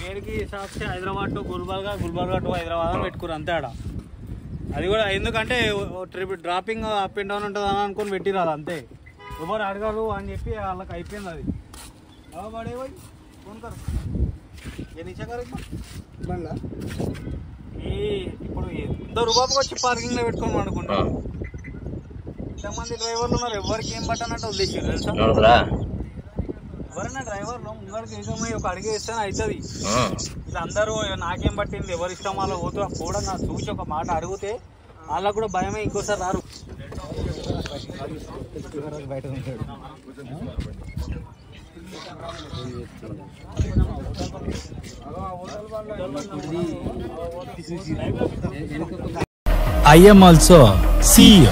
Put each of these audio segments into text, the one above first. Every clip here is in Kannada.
పేరుకి సాక్షి హైదరాబాద్ టు గుల్బర్గా టు హైదరాబాద్ అని పెట్టుకురు అంతే ఆడ. అది కూడా ఎందుకంటే trip dropping up and down ఉంటుంది అని అనుకుని పెట్టిరాదు అంతే. ఎవరు అడగరు అని చెప్పి వాళ్ళకి అయిపోయింది అది. పడే పోయి ఫోన్ కరు ఇప్పుడు ఎంతో రూపాయలు వచ్చి పార్కింగ్ లో పెట్టుకొని అనుకుంటాం. ఇంతమంది డ్రైవర్లు ఉన్నారు, ఎవరికి ఏం పట్టనట్టు వదిలేసారు తెలుసా. ఎవరైనా డ్రైవర్లు ముందరికి ఏకమై ఒక అడిగే ఇస్తేనే అవుతుంది. ఇది అందరూ నాకేం పట్టింది ఎవరి ఇష్టం వాళ్ళ పోతూ కూడా నాకు చూసి ఒక మాట అడిగితే వాళ్ళకు కూడా భయమే, ఇంకోసారి రారు. బయట I am also CEO.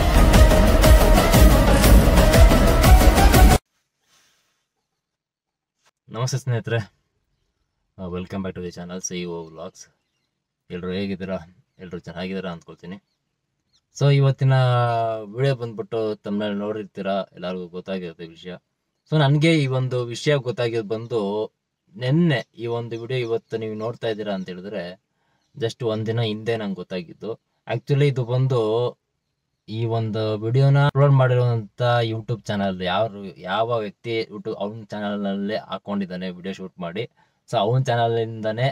ನಮಸ್ತೆ ಸ್ನೇಹಿತರೆ, welcome back to the channel CEO vlogs. ಎಲ್ಲರೂ ಹೇಗಿದ್ದೀರಾ? ಎಲ್ಲರೂ ಚೆನ್ನಾಗಿದ್ದೀರಾ ಅಂದ್ಕೊಳ್ತೀನಿ. ಸೊ ಇವತ್ತಿನ ವಿಡಿಯೋ ಬಂದ್ಬಿಟ್ಟು ತಮ್ಮಲ್ಲಿ ನೋಡಿರ್ತೀರಾ, ಎಲ್ಲರಿಗೂ ಗೊತ್ತಾಗಿರುತ್ತೆ ವಿಷಯ. ಸೊ ನನಗೆ ಈ ಒಂದು ವಿಷಯ ಗೊತ್ತಾಗಿದ್ದು ಬಂದು ನಿನ್ನೆ. ಈ ಒಂದು ವಿಡಿಯೋ ಇವತ್ತು ನೀವು ನೋಡ್ತಾ ಇದ್ದೀರಾ ಅಂತ ಹೇಳಿದ್ರೆ ಜಸ್ಟ್ ಒಂದಿನ ಹಿಂದೆ ನಂಗೆ ಗೊತ್ತಾಗಿದ್ದು. ಆ್ಯಕ್ಚುಲಿ ಇದು ಬಂದು ಈ ಒಂದು ವಿಡಿಯೋನ ಅಪ್ಲೋಡ್ ಮಾಡಿರುವಂಥ ಯೂಟ್ಯೂಬ್ ಚಾನಲ್ ಯಾವ ವ್ಯಕ್ತಿ ಯೂಟ್ಯೂಬ್ ಅವನ ಚಾನಲ್ನಲ್ಲೇ ಹಾಕೊಂಡಿದ್ದಾನೆ ವಿಡಿಯೋ ಶೂಟ್ ಮಾಡಿ. ಸೊ ಅವನ ಚಾನಲಿಂದನೇ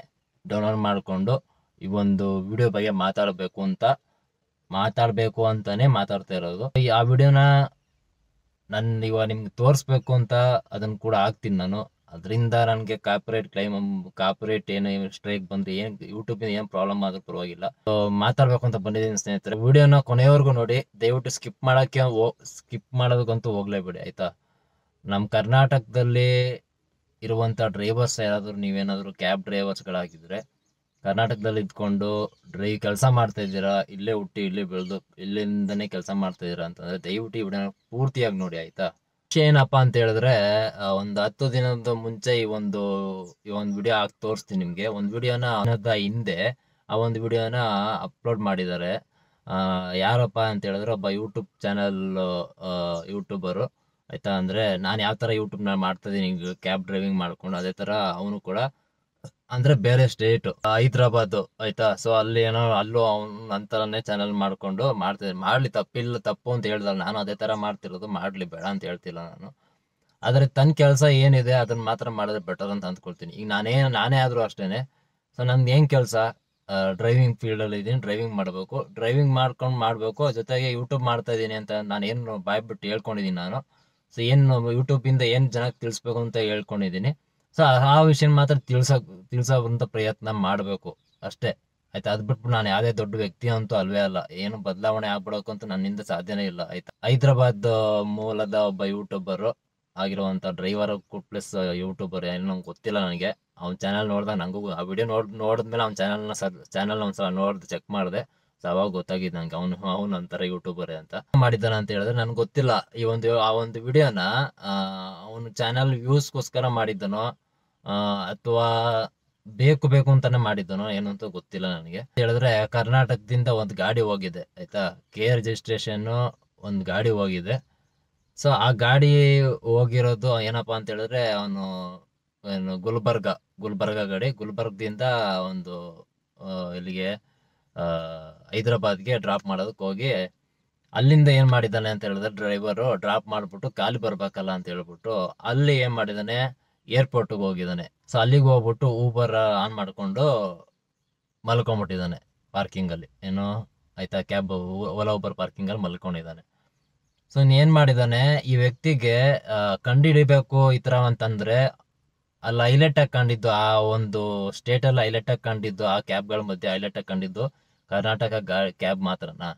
ಡೌನ್ಲೋಡ್ ಮಾಡಿಕೊಂಡು ಈ ಒಂದು ವಿಡಿಯೋ ಬಗ್ಗೆ ಮಾತಾಡಬೇಕು ಅಂತಾನೆ ಮಾತಾಡ್ತಾ ಇರೋದು. ಆ ವಿಡಿಯೋನ ನಾನು ಇವಾಗ ನಿಮ್ಗೆ ತೋರಿಸ್ಬೇಕು ಅಂತ ಅದನ್ನು ಕೂಡ ಹಾಕ್ತೀನಿ ನಾನು. ಅದರಿಂದ ನನಗೆ ಕಾಪಿರೇಟ್ ಏನು ಸ್ಟ್ರೈಕ್ ಬಂದು ಏನು ಯೂಟ್ಯೂಬಿನ ಏನು ಪ್ರಾಬ್ಲಮ್ ಆದ್ರೂ ಪರವಾಗಿಲ್ಲ. ಮಾತಾಡ್ಬೇಕು ಅಂತ ಬಂದಿದ್ದೀನಿ ಸ್ನೇಹಿತರೆ. ವಿಡಿಯೋನ ಕೊನೆಯವರೆಗೂ ನೋಡಿ, ದಯವಿಟ್ಟು ಸ್ಕಿಪ್ ಮಾಡೋದಕ್ಕಂತೂ ಹೋಗ್ಲೇಬೇಡಿ ಆಯ್ತಾ. ನಮ್ಮ ಕರ್ನಾಟಕದಲ್ಲಿ ಇರುವಂಥ ಡ್ರೈವರ್ಸ್ ಯಾರಾದರೂ ನೀವೇನಾದರೂ ಕ್ಯಾಬ್ ಡ್ರೈವರ್ಸ್ಗಳಾಗಿದ್ರೆ, ಕರ್ನಾಟಕದಲ್ಲಿ ಇದ್ಕೊಂಡು ಕೆಲಸ ಮಾಡ್ತಾ ಇದ್ದೀರಾ, ಇಲ್ಲೇ ಹುಟ್ಟಿ ಇಲ್ಲೇ ಬೆಳೆದು ಇಲ್ಲಿಂದನೇ ಕೆಲಸ ಮಾಡ್ತಾ ಇದ್ದೀರಾ ಅಂತಂದ್ರೆ ದಯವಿಟ್ಟು ಈ ವಿಡಿಯೋನ ಪೂರ್ತಿಯಾಗಿ ನೋಡಿ ಆಯ್ತಾ. ವಿಷಯ ಏನಪ್ಪ ಅಂತ ಹೇಳಿದ್ರೆ, ಒಂದು 10 ದಿನದ ಮುಂಚೆ ಈ ಒಂದು ವಿಡಿಯೋ ಹಾಕಿ ತೋರಿಸ್ತೀನಿ ನಿಮಗೆ. ಒಂದು ವಿಡಿಯೋನ ಹಿಂದೆ ಆ ಒಂದು ವಿಡಿಯೋನ ಅಪ್ಲೋಡ್ ಮಾಡಿದ್ದಾರೆ. ಯಾರಪ್ಪ ಅಂತ ಹೇಳಿದ್ರೆ ಒಬ್ಬ ಯೂಟ್ಯೂಬ್ ಚಾನಲ್ ಯೂಟ್ಯೂಬರು ಆಯ್ತಾ. ಅಂದರೆ ನಾನು ಯಾವ ಥರ ಯೂಟ್ಯೂಬ್ನ ಮಾಡ್ತಾ ಇದ್ದೀನಿ ಕ್ಯಾಬ್ ಡ್ರೈವಿಂಗ್ ಮಾಡ್ಕೊಂಡು, ಅದೇ ಥರ ಅವನು ಕೂಡ ಅಂದರೆ ಬೇರೆ ಸ್ಟೇಟು ಹೈದ್ರಾಬಾದು ಆಯ್ತಾ. ಸೊ ಅಲ್ಲಿ ಅಲ್ಲೂ ಅವ್ನು ಅಂತಾನೆ ಚಾನಲ್ ಮಾಡ್ಕೊಂಡು ಮಾಡ್ಲಿ, ತಪ್ಪು ಅಂತ ಹೇಳ್ದಲ್ಲ. ನಾನು ಅದೇ ಥರ ಮಾಡ್ತಿರೋದು, ಮಾಡಲಿ ಬೇಡ ಅಂತ ಹೇಳ್ತಿಲ್ಲ ನಾನು. ಆದರೆ ತನ್ನ ಕೆಲಸ ಏನಿದೆ ಅದನ್ನ ಮಾತ್ರ ಮಾಡಿದ್ರೆ ಬೆಟರ್ ಅಂತ ಅಂದ್ಕೊಳ್ತೀನಿ. ಈಗ ನಾನೇ ಆದರೂ ಅಷ್ಟೇ. ಸೊ ನಂದು ಏನು ಕೆಲಸ, ಡ್ರೈವಿಂಗ್ ಫೀಲ್ಡಲ್ಲಿ ಇದ್ದೀನಿ, ಡ್ರೈವಿಂಗ್ ಮಾಡಬೇಕು, ಜೊತೆಗೆ ಯೂಟ್ಯೂಬ್ ಮಾಡ್ತಾ ಇದ್ದೀನಿ ಅಂತ ನಾನು ಏನು ಬಾಯ್ಬಿಟ್ಟು ಹೇಳ್ಕೊಂಡಿದ್ದೀನಿ ನಾನು. ಸೊ ಏನು ಯೂಟ್ಯೂಬಿಂದ ಏನು ಜನಕ್ಕೆ ತಿಳಿಸ್ಬೇಕು ಅಂತ ಹೇಳ್ಕೊಂಡಿದ್ದೀನಿ. ಸೊ ಆ ವಿಷಯ ಮಾತ್ರ ತಿಳ್ಸೋಂಥ ಪ್ರಯತ್ನ ಮಾಡಬೇಕು ಅಷ್ಟೇ ಆಯ್ತಾ. ಅದು ಬಿಟ್ಬಿಟ್ಟು ನಾನು ಯಾವುದೇ ದೊಡ್ಡ ವ್ಯಕ್ತಿ ಅಂತೂ ಅಲ್ವೇ ಅಲ್ಲ. ಏನು ಬದಲಾವಣೆ ಆಗ್ಬಿಡೋಕು ಅಂತ ನನ್ನಿಂದ ಸಾಧ್ಯನೇ ಇಲ್ಲ ಆಯ್ತಾ. ಹೈದ್ರಾಬಾದ್ ಮೂಲದ ಒಬ್ಬ ಯೂಟ್ಯೂಬರ್ ಆಗಿರುವಂಥ ಡ್ರೈವರ್ ಪ್ಲಸ್ ಯೂಟ್ಯೂಬರ್ ಏನು ನಂಗೆ ಗೊತ್ತಿಲ್ಲ ನನಗೆ. ಅವ್ನ ಚಾನಲ್ ನೋಡಿದಾಗ ನನಗೂ ಆ ವಿಡಿಯೋ ನೋಡಿದ್ಮೇಲೆ ಅವ್ನ ಚಾನಲ್ನ ಒಂದ್ಸಲ ಚೆಕ್ ಮಾಡಿದೆ. ಸೊ ಅವಾಗ ಗೊತ್ತಾಗಿದ್ದು ನನಗೆ ಅವನು ಅಂತಾರೆ ಯೂಟ್ಯೂಬರ್ ಅಂತ ಮಾಡಿದ್ದಾನೆ ಅಂತ ಹೇಳಿದ್ರೆ ನನಗೆ ಗೊತ್ತಿಲ್ಲ. ಆ ಒಂದು ವಿಡಿಯೋನ ಅವನು ಚಾನಲ್ ವ್ಯೂಸ್ಗೋಸ್ಕರ ಮಾಡಿದ್ದನೋ ಅಥವಾ ಬೇಕು ಅಂತಾನೆ ಮಾಡಿದ್ದನೋ ಏನು ಅಂತ ಗೊತ್ತಿಲ್ಲ ನನಗೆ. ಹೇಳಿದ್ರೆ ಕರ್ನಾಟಕದಿಂದ ಒಂದು ಗಾಡಿ ಹೋಗಿದೆ ಆಯ್ತಾ, KA ರಿಜಿಸ್ಟ್ರೇಷನ್ ಒಂದು ಗಾಡಿ ಹೋಗಿದೆ. ಸೊ ಆ ಗಾಡಿ ಹೋಗಿರೋದು ಏನಪ್ಪಾ ಅಂತ ಹೇಳಿದ್ರೆ ಅವನು ಗುಲ್ಬರ್ಗ ಗಾಡಿ, ಗುಲ್ಬರ್ಗದಿಂದ ಒಂದು ಇಲ್ಲಿಗೆ ಹೈದ್ರಾಬಾದ್ಗೆ ಡ್ರಾಪ್ ಮಾಡೋದಕ್ಕೆ ಹೋಗಿ, ಅಲ್ಲಿಂದ ಏನು ಮಾಡಿದ್ದಾನೆ ಅಂತ ಹೇಳಿದ್ರೆ ಡ್ರೈವರು ಡ್ರಾಪ್ ಮಾಡಿಬಿಟ್ಟು ಖಾಲಿ ಬರ್ಬೇಕಲ್ಲ ಅಂತ ಹೇಳ್ಬಿಟ್ಟು ಅಲ್ಲಿ ಏನು ಮಾಡಿದ್ದಾನೆ, ಏರ್ಪೋರ್ಟಿಗೆ ಹೋಗಿದ್ದಾನೆ. ಸೊ ಅಲ್ಲಿಗೆ ಹೋಗ್ಬಿಟ್ಟು ಊಬರ್ ಆನ್ ಮಾಡಿಕೊಂಡು ಮಲ್ಕೊಂಡ್ಬಿಟ್ಟಿದ್ದಾನೆ ಪಾರ್ಕಿಂಗಲ್ಲಿ, ಆಯ್ತಾ, ಕ್ಯಾಬ್ ಓಲಾ ಊಬರ್ ಪಾರ್ಕಿಂಗಲ್ಲಿ ಮಲ್ಕೊಂಡಿದ್ದಾನೆ. ಸೊ ಏನು ಮಾಡಿದ್ದಾನೆ, ಈ ವ್ಯಕ್ತಿಗೆ ಕಂಡುಹಿಡಿಬೇಕು ಈ ಥರ ಅಂತಂದರೆ ಅಲ್ಲಿ ಹೈಲೈಟ್ ಆಗಿ ಕಂಡಿದ್ದು, ಆ ಒಂದು ಸ್ಟೇಟಲ್ಲಿ ಹೈಲೈಟ್ ಆಗಿ ಕಂಡಿದ್ದು, ಆ ಕ್ಯಾಬ್ಗಳ ಮಧ್ಯೆ ಹೈಲೈಟ್ ಆಗಿ ಕಂಡಿದ್ದು ಕರ್ನಾಟಕ ಕ್ಯಾಬ್ ಮಾತ್ರನಾ?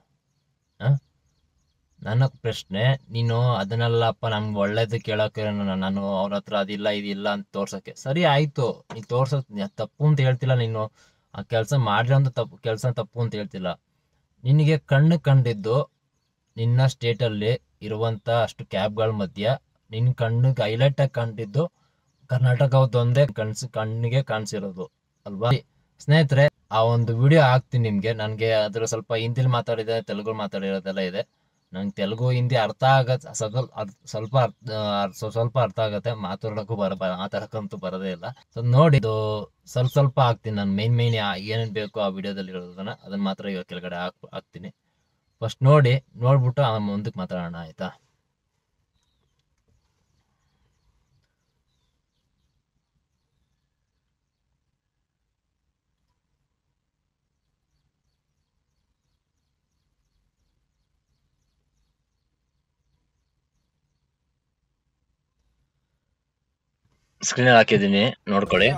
ನನ್ನ ಪ್ರಶ್ನೆ, ನೀನು ಅದನ್ನೆಲ್ಲಪ್ಪ ನಮ್ಗೆ ಒಳ್ಳೇದು ಕೇಳೋಕೆ ನಾನು ಅವ್ರ ಹತ್ರ ಅದಿಲ್ಲ ಇದಿಲ್ಲ ಅಂತ ತೋರ್ಸೋಕ್ಕೆ ಸರಿ ಆಯಿತು, ನೀನು ತೋರ್ಸೋದು ತಪ್ಪು ಅಂತ ಹೇಳ್ತಿಲ್ಲ. ನೀನು ಆ ಕೆಲಸ ಮಾಡಿರೋಂಥ ಕೆಲಸ ತಪ್ಪು ಅಂತ ಹೇಳ್ತಿಲ್ಲ. ನಿನಗೆ ಕಂಡಿದ್ದು ನಿನ್ನ ಸ್ಟೇಟಲ್ಲಿ ಇರುವಂಥ ಅಷ್ಟು ಕ್ಯಾಬ್ಗಳ ಮಧ್ಯೆ ನಿನ್ನ ಕಣ್ಣಿಗೆ ಹೈಲೈಟಾಗಿ ಕಂಡಿದ್ದು ಕರ್ನಾಟಕದೊಂದೇ ಕಣ್ಣಿಗೆ ಕಾಣಿಸಿರೋದು ಅಲ್ವಾ ಸ್ನೇಹಿತರೆ. ಆ ಒಂದು ವಿಡಿಯೋ ಹಾಕ್ತೀನಿ ನಿಮಗೆ. ನನಗೆ ಅದ್ರ ಸ್ವಲ್ಪ ಹಿಂದಿಲಿ ಮಾತಾಡಿದೆ, ತೆಲುಗು ಮಾತಾಡಿರೋದೆಲ್ಲ ಇದೆ. ನಂಗೆ ತೆಲುಗು ಹಿಂದಿ ಅರ್ಥ ಆಗತ್ತೆ, ಸ್ವಲ್ಪ ಅರ್ಥ ಆಗತ್ತೆ, ಮಾತಾಡೋಕ್ಕೂ ಮಾತಾಡಕ್ಕಂತೂ ಬರೋದೇ ಇಲ್ಲ. ಸೊ ನೋಡಿ, ಇದು ಸ್ವಲ್ಪ ಹಾಕ್ತೀನಿ ನಾನು. ಮೇನ್ ಏನೇನು ಬೇಕು ಆ ವಿಡಿಯೋದಲ್ಲಿ ಇರೋದನ್ನ ಅದನ್ನ ಮಾತ್ರ ಇವಾಗ ಕೆಳಗಡೆ ಹಾಕ್ತೀನಿ. ಫಸ್ಟ್ ನೋಡ್ಬಿಟ್ಟು ಮುಂದಕ್ಕೆ ಮಾತಾಡೋಣ, ಆಯ್ತಾ? ಸ್ಕ್ರೀನ್ ಹಾಕಿದ್ದೀನಿ, ನೋಡ್ಕೊಳ್ಳಿ.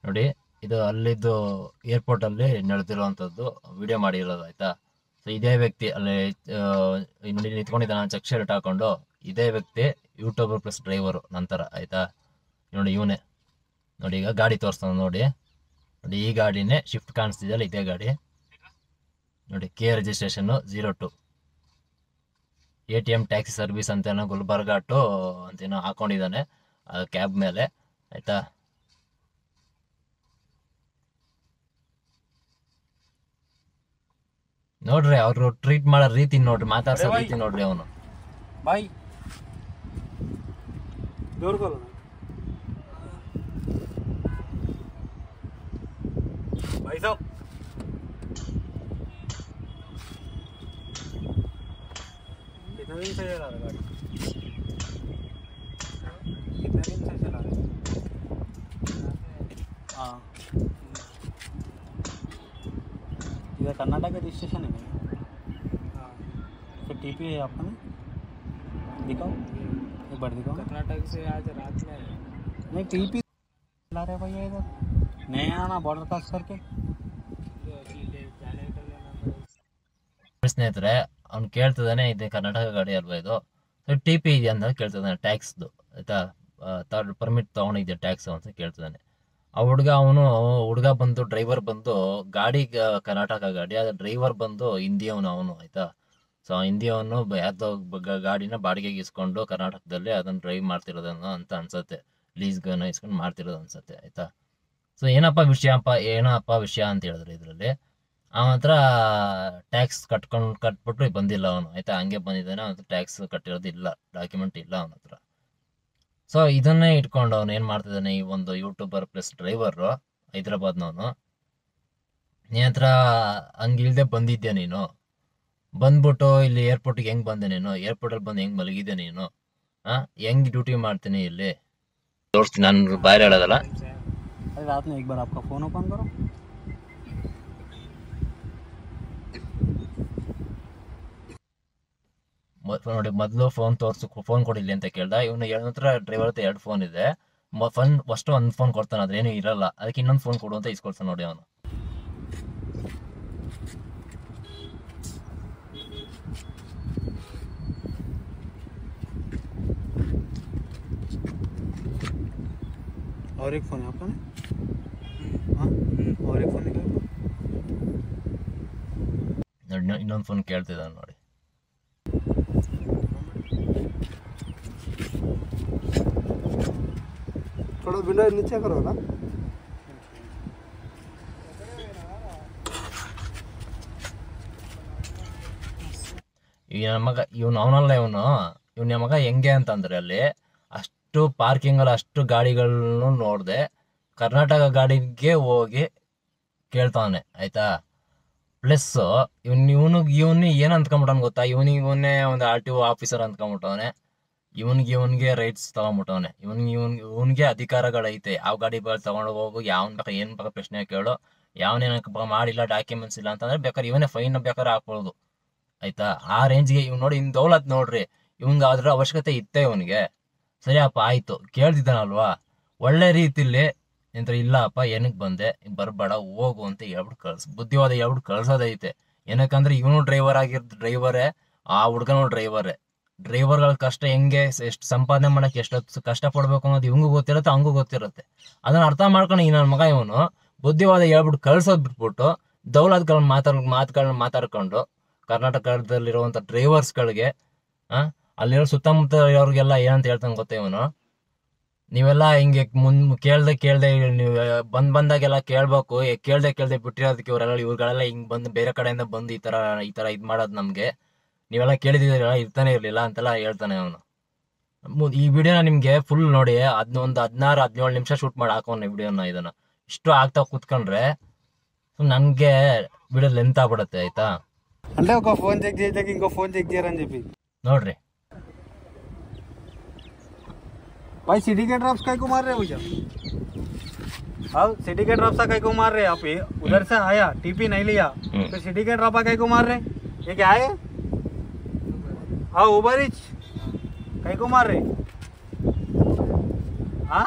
ನೋಡಿ, ಇದು ಅಲ್ಲಿದ್ದು ಏರ್ಪೋರ್ಟ್ ಅಲ್ಲಿ ನಡೆದಿರುವಂತದ್ದು ವಿಡಿಯೋ ಮಾಡಿರೋದು, ಆಯ್ತಾ? ಸೊ ಇದೇ ವ್ಯಕ್ತಿ ಅಲ್ಲಿ ನೋಡಿ ನಿಂತ್ಕೊಂಡಿದ್ದಾನೆ, ಚೆಕ್ ಶರ್ಟ್ ಹಾಕೊಂಡು. ಇದೇ ವ್ಯಕ್ತಿ ಯೂಟ್ಯೂಬರ್ ಪ್ಲಸ್ ಡ್ರೈವರು ನಂತರ, ಆಯ್ತಾ? ನೋಡಿ ಇವನೇ. ನೋಡಿ ಈಗ ಗಾಡಿ ತೋರಿಸ್ತಾನೆ ನೋಡಿ. ಈ ಗಾಡಿನೇ ಶಿಫ್ಟ್ ಕಾಣಿಸ್ತಿದೆಯಲ್ಲ, ಇದೇ ಗಾಡಿ ನೋಡಿ. K registration 02 ATM taxi service ಅಂತೇನೋ ಗುಲ್ಬರ್ಗಾ ಟು ಅಂತೇನೋ ಹಾಕೊಂಡಿದ್ದಾನೆ ಕ್ಯಾಬ್ ಮೇಲೆ, ಆಯ್ತಾ? ನೋಡ್ರಿ ಅವ್ರು ಟ್ರೀಟ್ ಮಾಡೋ ರೀತಿ ನೋಡ್ರಿ, ಮಾತಾಡ್ಸೋ ರೀತಿ ನೋಡ್ರಿ. ಅವನು ಬಾಯ್ ದೂರ್ಗೋಲ್ಲ भाई साहब कितने दिन से चला रहा गाड़ी? कितने दिन से चला रहा? हाँ, इधर कर्नाटक का रजिस्ट्रेशन है। हाँ, फिर टीपी है आपका ना? दिखाओ एक बार, दिखाओ। कर्नाटक से आज रात में नहीं टीपी चला रहे भैया, इधर नहीं आना बॉर्डर क्रॉस करके। ಸ್ನೇಹಿತರೆ, ಅವ್ನು ಕೇಳ್ತಿದ್ದಾನೆ, ಇದೆ ಕರ್ನಾಟಕ ಗಾಡಿ ಅಲ್ವಾ ಇದು? TP ಇದೆಯಾ ಅಂತ ಕೇಳ್ತಿದ್ದಾನೆ, ಟ್ಯಾಕ್ಸ್ದು, ಆಯ್ತಾ? ಪರ್ಮಿಟ್ ತೊಗೊಂಡಿದ್ಯಾ ಟ್ಯಾಕ್ಸ್ ಅಂತ ಕೇಳ್ತಿದ್ದಾನೆ. ಆ ಹುಡುಗ ಬಂದು ಡ್ರೈವರ್ ಬಂದು ಗಾಡಿ ಕರ್ನಾಟಕ ಗಾಡಿ, ಅದ ಡ್ರೈವರ್ ಬಂದು ಅವನು, ಆಯ್ತಾ? ಸೊ ಹಿಂದಿಯವನು ಯಾವ್ದೋ ಗಾಡಿನ ಬಾಡಿಗೆಗೆ ಇಸ್ಕೊಂಡು ಕರ್ನಾಟಕದಲ್ಲಿ ಅದನ್ನ ಡ್ರೈವ್ ಮಾಡ್ತಿರೋದನ್ನ ಅಂತ ಅನ್ಸತ್ತೆ, ಲೀಸ್ಗನ್ನ ಇಸ್ಕೊಂಡು ಮಾಡ್ತಿರೋದು ಅನ್ಸತ್ತೆ, ಆಯ್ತಾ? ಸೊ ಏನಪ್ಪ ವಿಷಯ ಅಂತ ಹೇಳಿದ್ರೆ, ಇದರಲ್ಲಿ ಅವನ ಹತ್ರ ಟ್ಯಾಕ್ಸ್ ಕಟ್ಬಿಟ್ಟು ಬಂದಿಲ್ಲ ಅವನು, ಆಯ್ತಾ? ಹಂಗೆ ಬಂದಿದ್ದಾನೆ, ಅವನ ಹತ್ರ ಟ್ಯಾಕ್ಸ್ ಕಟ್ಟಿರೋದಿಲ್ಲ, ಡಾಕ್ಯುಮೆಂಟ್ ಇಲ್ಲ ಅವನ ಹತ್ರ. ಸೊ ಇದನ್ನೇ ಇಟ್ಕೊಂಡು ಅವನು ಏನ್ ಮಾಡ್ತಿದ್ದಾನೆ, ಈ ಒಂದು ಯೂಟ್ಯೂಬರ್ ಪ್ಲಸ್ ಡ್ರೈವರು ಹೈದ್ರಾಬಾದ್ನವನು, ನೀನ್ ಹತ್ರ ಹಂಗಿಲ್ದೆ ಬಂದಿದ್ಯಾ ನೀನು? ಬಂದ್ಬಿಟ್ಟು ಇಲ್ಲಿ ಏರ್ಪೋರ್ಟ್ಗೆ ಹೆಂಗ್ ಬಂದೆ ನೀನು? ಏರ್ಪೋರ್ಟಲ್ಲಿ ಬಂದು ಹೆಂಗ್ ಮಲಗಿದ್ದೆ ನೀನು? ಹೆಂಗ್ ಡ್ಯೂಟಿ ಮಾಡ್ತೀನಿ ಇಲ್ಲಿ? ತೋರಿಸ್ತೀನಿ, ನಾನು ಬಾಯ್ ಹೇಳೋದಲ್ಲ. रात में एक बार आपका फोन ओपन करो। ನೋಡಿ, ಮೊದಲು ಫೋನ್ ಕೊಡಿಲ್ಲ ಅಂತ ಕೇಳ್ದ. ಇವನು ಹತ್ರ ಡ್ರೈವರ್ ಹತ್ರ 2 ಫೋನ್ ಇದೆ. ಫಸ್ಟ್ ಒಂದು ಫೋನ್ ಕೊಡ್ತಾನೆ, ಅದ್ರೇನು ಇರಲ್ಲ, ಅದಕ್ಕೆ ಇನ್ನೊಂದು ಫೋನ್ ಕೊಡು ಅಂತ ಇಸ್ಕೊಳ್ತಾನೆ ನೋಡಿ ಅವನು. और एक फोन है आपका ना? हाँ, और एक फोन निकाल ನೋಡಿ, ಇನ್ನೊಂದು ಫೋನ್ ಕೇಳ್ತಿದ್ದಾನೆ ನೋಡಿ. थोड़ा विंडो नीचे करो ना। ಅವನಲ್ಲ ಇವನ ಮಗ ಹೆಂಗೆ ಅಂತಂದ್ರೆ, ಅಲ್ಲಿ ಅಷ್ಟು ಪಾರ್ಕಿಂಗ್ ಅಲ್ಲಿ ಅಷ್ಟು ಗಾಡಿಗಳನ್ನು ನೋಡ್ದೆ ಕರ್ನಾಟಕ ಗಾಡಿಗೆ ಹೋಗಿ ಕೇಳ್ತಾವನೆ, ಆಯ್ತಾ? ಪ್ಲಸ್ ಇವನು ಏನ್ ಅಂದ್ಕೊಂಬಿಟ್ಟವನ್ ಗೊತ್ತಾ? ಇವನೇ ಒಂದು RTO ಆಫೀಸರ್ ಅಂದ್ಕೊಂಬಿಟ್ಟವನೆ. ಇವನ್ಗೆ ರೈಟ್ಸ್ ತಗೊಂಡ್ಬಿಟ್ಟವನೆ. ಇವನ್ಗೆ ಅಧಿಕಾರಗಳೈತೆ, ಯಾವ ಗಾಡಿ ತಗೊಂಡು ಹೋಗು, ಯಾವನ್ ಬೇಕಾ ಏನ್ ಬೇಕಾ ಪ್ರಶ್ನೆ ಕೇಳು, ಯಾವನೇನ ಮಾಡಿಲ್ಲ, ಡಾಕ್ಯುಮೆಂಟ್ಸ್ ಇಲ್ಲ ಅಂತಂದ್ರೆ ಬೇಕಾದ್ರೆ ಇವನೇ ಫೈನ್ ಬೇಕಾದ್ರೆ ಹಾಕ್ಬೋದು, ಆಯ್ತಾ? ಆ ರೇಂಜ್ಗೆ ನೋಡಿ, ಇನ್ ದೌಲತ್ ನೋಡ್ರಿ. ಇವಂಗ ಅದ್ರ ಅವಶ್ಯಕತೆ ಇತ್ತೆ ಇವನಿಗೆ. ಸರಿಯಪ್ಪ, ಆಯ್ತು, ಕೇಳ್ತಿದ್ದಾನಲ್ವಾ, ಒಳ್ಳೆ ರೀತಿಲಿ ಇಲ್ಲಪ್ಪ, ಏನಕ್ಕೆ ಬಂದೆ, ಬರ್ಬೇಡ, ಹೋಗು ಅಂತ ಹೇಳ್ಬಿಟ್ಟು ಬುದ್ಧಿವಾದ ಹೇಳ್ಬಿಟ್ಟು ಕಳ್ಸೋದೈತೆ. ಏನಕ್ಕಂದ್ರೆ ಇವನು ಡ್ರೈವರೇ, ಆ ಹುಡ್ಗನೂ ಡ್ರೈವರ್ಗಳ ಕಷ್ಟ ಹೆಂಗೆ, ಎಷ್ಟು ಸಂಪಾದನೆ ಮಾಡಕ್ಕೆ ಎಷ್ಟೊತ್ತು ಕಷ್ಟ ಪಡ್ಬೇಕು ಅನ್ನೋದು ಇವಂಗೂ ಗೊತ್ತಿರುತ್ತೆ, ಹಂಗೂ ಗೊತ್ತಿರುತ್ತೆ. ಅದನ್ನ ಅರ್ಥ ಮಾಡ್ಕೊಂಡು ಈ ನನ್ನ ಮಗ ಇವನು ಬುದ್ಧಿವಾದ ಹೇಳ್ಬಿಟ್ಟು ಕಳ್ಸೋದ್ ಬಿಟ್ಬಿಟ್ಟು ದೌಲತ್ಗಳನ್ನ ಮಾತುಗಳನ್ನ ಮಾತಾಡ್ಕೊಂಡು ಕರ್ನಾಟಕದಲ್ಲಿರುವಂಥ ಡ್ರೈವರ್ಸ್ಗಳಿಗೆ ಅಲ್ಲಿರೋ ಸುತ್ತಮುತ್ತ ಇರೋರಿಗೆಲ್ಲ ಏನಂತ ಹೇಳ್ತಾನೆ ಗೊತ್ತೇ ಇವನು, ನೀವೆಲ್ಲ ಹಿಂಗೆ ಕೇಳ್ದೆ ನೀವು ಬಂದಾಗೆಲ್ಲ ಕೇಳ್ಬೇಕು, ಕೇಳ್ದೆ ಬಿಟ್ಟಿರೋದಕ್ಕೆ ಇವ್ರುಗಳೆಲ್ಲ ಹಿಂಗ್ ಬಂದು ಬೇರೆ ಕಡೆಯಿಂದ ಬಂದು ಈ ತರ ಇದ್ ಮಾಡೋದು ನಮ್ಗೆ, ನೀವೆಲ್ಲ ಕೇಳಿದಿರಲ್ಲ ಇರ್ತಾನೆ ಇರ್ಲಿಲ್ಲ ಅಂತೆಲ್ಲ ಹೇಳ್ತಾನೆ ಅವನು. ಈ ವಿಡಿಯೋನ ನಿಮ್ಗೆ ಫುಲ್ ನೋಡಿ, ಒಂದು 16-17 ನಿಮಿಷ ಶೂಟ್ ಮಾಡಿ ಹಾಕೋಣ ವಿಡಿಯೋನ. ಇದನ್ನ ಇಷ್ಟು ಆಗ್ತಾ ಕೂತ್ಕೊಂಡ್ರೆ ನನ್ಗೆ ವಿಡಿಯೋ ಲೆಂತ್ ಆಗ್ಬಿಡತ್ತೆ ಆಯ್ತಾ. అంటే ఒక ఫోన్ చెక్ చేసాక ఇంకో ఫోన్ చెక్ చేయరని చెప్పి ನೋಡ್ರಿ. भाई सिटी के ड्रॉप्स कई को मार रहे भैया? हाँ सिटी के ड्रॉप्स कई को मार रहे? आप उधर से आया टीपी नहीं लिया तो सिटी के ड्रॉप कई को मार रहे? ये क्या है? हाँ उबर इच कई को मार रहे? हाँ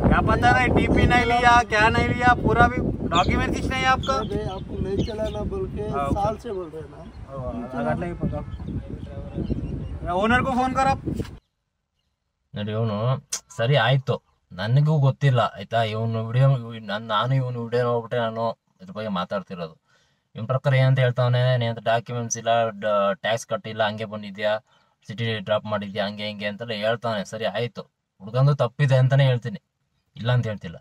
क्या पता नहीं, टीपी नहीं लिया क्या नहीं लिया, पूरा भी डॉक्यूमेंट कुछ नहीं है आपका? आपको नहीं चलाना बोल के साल से बोल रहे ना। ओनर को फोन कर आप. ನೋಡಿ ಇವನು ಸರಿ ಆಯ್ತು, ನನಗೂ ಗೊತ್ತಿಲ್ಲ ಆಯ್ತಾ. ಇವನು ವಿಡಿಯೋ ನಾನು ಇವನು ವಿಡಿಯೋ ನೋಡ್ಬಿಟ್ಟೆ ನಾನು ಇದ್ರ ಬಗ್ಗೆ ಮಾತಾಡ್ತಿರೋದು. ಇವನ್ ಪ್ರಕಾರ ಏನಂತ ಹೇಳ್ತಾವನೆ, ನೀನಂತ ಡಾಕ್ಯುಮೆಂಟ್ಸ್ ಇಲ್ಲ, ಟ್ಯಾಕ್ಸ್ ಕಟ್ಟಿಲ್ಲ, ಹಂಗೆ ಬಂದಿದ್ಯಾ, ಸಿಟಿ ಡ್ರಾಪ್ ಮಾಡಿದ್ಯಾ, ಹಂಗೆ ಹಿಂಗೆ ಅಂತೆಲ್ಲ ಹೇಳ್ತಾನೆ. ಸರಿ ಆಯ್ತು, ಹುಡ್ಗಂದು ತಪ್ಪಿದೆ ಅಂತಾನೆ ಹೇಳ್ತೀನಿ, ಇಲ್ಲ ಅಂತ ಹೇಳ್ತಿಲ್ಲ.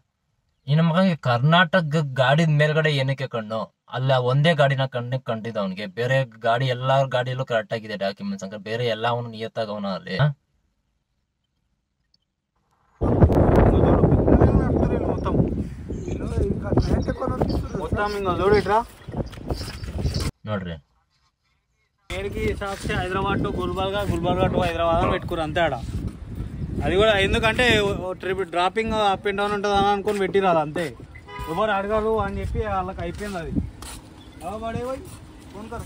ಈ ನಮ್ಮ ಮಗನಿಗೆ ಕರ್ನಾಟಕ ಗಾಡಿದ ಮೇಲ್ಗಡೆ ಏನಕ್ಕೆ ಕಣ್ಣು? ಅಲ್ಲ ಒಂದೇ ಗಾಡಿನ ಕಂಡಿದ್ದ ಅವನಿಗೆ, ಬೇರೆ ಗಾಡಿ ಎಲ್ಲಾ ಗಾಡಿಯಲ್ಲೂ ಕರೆಕ್ಟ್ ಆಗಿದೆ ಡಾಕ್ಯುಮೆಂಟ್ಸ್, ಅಂದ್ರೆ ಬೇರೆ ಎಲ್ಲ ಅವನು ನಿಯತ್ತಾಗವನ ಅಲ್ಲಿ. ನೋಡ್ರಿ పేరుకి హిసాబ్ से హైదరాబాద్ టు గుల్బర్గా టు హైదరాబాద్ అని పెట్టుకురు అంతే ఆడ. అది కూడా ఎందుకంటే trip dropping up and down ఉంటుంది అని అనుకుని పెట్టిరాదు అంతే. ఎవరు అడగరు అని చెప్పి వాళ్ళకి అయిపోయింది అది. బడే పోయి ఫోన్ కరు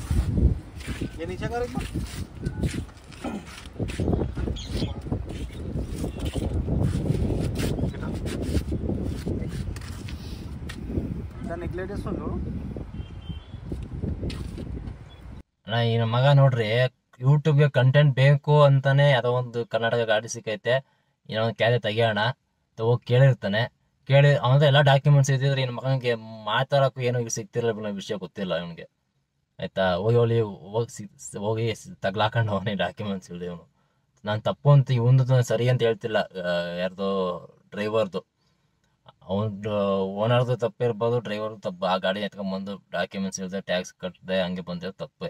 ఏ నీచే కరు నెగ్లెక్ట్ చేస్తుండ్రు. ಈ ನಮ್ಮ ಮಗ ನೋಡ್ರಿ, ಯೂಟ್ಯೂಬ್ಗೆ ಕಂಟೆಂಟ್ ಬೇಕು ಅಂತಾನೆ ಯಾವುದೋ ಒಂದು ಕರ್ನಾಟಕ ಗಾಡಿ ಸಿಕ್ಕೈತೆ, ಏನೋ ಒಂದು ಕ್ಯಾರೆ ತೆಗಿಯೋಣ ಹೋಗಿ ಕೇಳಿರ್ತಾನೆ. ಅವನದು ಎಲ್ಲ ಡಾಕ್ಯುಮೆಂಟ್ಸ್ ಇದ್ದಿದ್ರೆ ಇನ್ನು ಮಗನಿಗೆ ಮಾತಾಡೋಕ್ಕೂ ಏನೋ ಸಿಗ್ತಿರಲ್ಲ ವಿಷಯ ಗೊತ್ತಿಲ್ಲ ಇವನಿಗೆ ಆಯ್ತಾ. ಹೋಗಿ ತಗ್ಲಾಕೊಂಡು ಅವನೇ ಡಾಕ್ಯುಮೆಂಟ್ಸ್ ಇಲ್ಲದೆ ಇವನು. ನಾನು ತಪ್ಪು ಅಂತ ಇವನು ಸರಿ ಅಂತ ಹೇಳ್ತಿಲ್ಲ, ಯಾರ್ದು ಡ್ರೈವರ್ದು, ಅವನು ಓನರ್ದು ತಪ್ಪಿರ್ಬೋದು, ಡ್ರೈವರ್ದು ತಪ್ಪು. ಆ ಗಾಡಿ ಎತ್ಕೊಂಡ್ಬಂದು ಡಾಕ್ಯುಮೆಂಟ್ಸ್ ಇಲ್ಲದೆ ಟ್ಯಾಕ್ಸ್ ಕಟ್ಟದೆ ಹಂಗೆ ಬಂದಿರೋ ತಪ್ಪೇ.